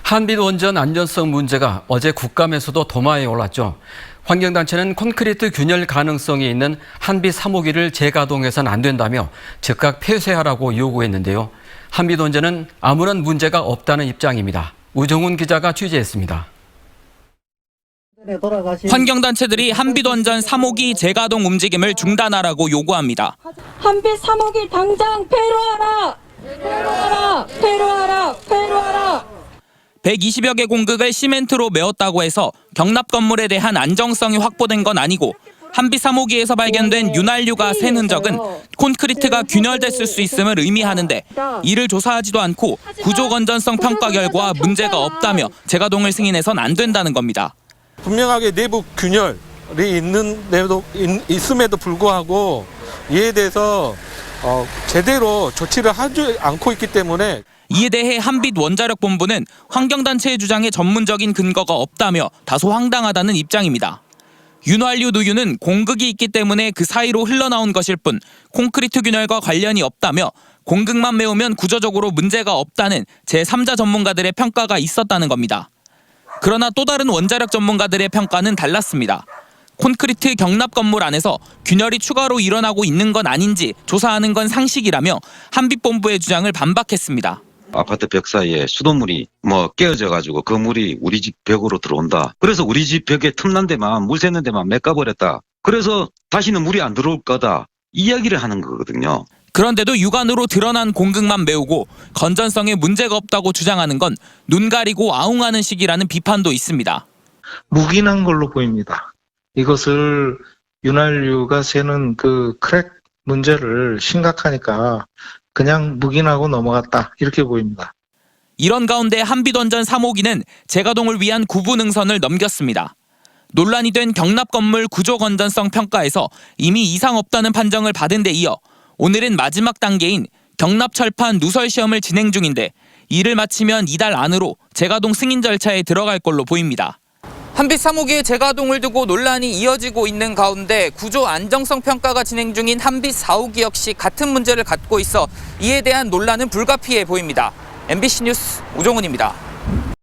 한빛 원전 안전성 문제가 어제 국감에서도 도마에 올랐죠. 환경단체는 콘크리트 균열 가능성이 있는 한빛 3호기를 재가동해서는 안 된다며 즉각 폐쇄하라고 요구했는데요. 한빛 원전은 아무런 문제가 없다는 입장입니다. 우정훈 기자가 취재했습니다. 환경단체들이 한빛원전 3호기 재가동 움직임을 중단하라고 요구합니다. 한빛 3호기 당장 폐로하라! 폐로하라! 폐로하라! 폐로하라! 120여 개 공극을 시멘트로 메웠다고 해서 경납 건물에 대한 안정성이 확보된 건 아니고 한빛 3호기에서 발견된 윤활유가 샌 흔적은 콘크리트가 균열됐을 수 있음을 의미하는데 이를 조사하지도 않고 구조 건전성 평가 결과 문제가 없다며 재가동을 승인해선 안 된다는 겁니다. 분명하게 내부 균열이 있음에도 불구하고 이에 대해서 제대로 조치를 하지 않고 있기 때문에 이에 대해 한빛원자력본부는 환경단체의 주장에 전문적인 근거가 없다며 다소 황당하다는 입장입니다. 윤활유 누유는 공극이 있기 때문에 그 사이로 흘러나온 것일 뿐 콘크리트 균열과 관련이 없다며 공극만 메우면 구조적으로 문제가 없다는 제3자 전문가들의 평가가 있었다는 겁니다. 그러나 또 다른 원자력 전문가들의 평가는 달랐습니다. 콘크리트 경납 건물 안에서 균열이 추가로 일어나고 있는 건 아닌지 조사하는 건 상식이라며 한빛본부의 주장을 반박했습니다. 아파트 벽 사이에 수돗물이 깨어져 가지고 그 물이 우리 집 벽으로 들어온다. 그래서 우리 집 벽에 틈난 데만 물 새는 데만 메꿔버렸다. 그래서 다시는 물이 안 들어올 거다. 이야기를 하는 거거든요. 그런데도 육안으로 드러난 공극만 메우고 건전성에 문제가 없다고 주장하는 건 눈 가리고 아웅하는 식이라는 비판도 있습니다. 묵인한 걸로 보입니다. 이것을 윤활유가 새는 그 크랙 문제를 심각하니까 그냥 묵인하고 넘어갔다 이렇게 보입니다. 이런 가운데 한빛원전 3호기는 재가동을 위한 구부 능선을 넘겼습니다. 논란이 된 경납 건물 구조 건전성 평가에서 이미 이상 없다는 판정을 받은 데 이어 오늘은 마지막 단계인 경납 철판 누설 시험을 진행 중인데 이를 마치면 이달 안으로 재가동 승인 절차에 들어갈 걸로 보입니다. 한빛 3호기의 재가동을 두고 논란이 이어지고 있는 가운데 구조 안정성 평가가 진행 중인 한빛 4호기 역시 같은 문제를 갖고 있어 이에 대한 논란은 불가피해 보입니다. MBC 뉴스 우종훈입니다.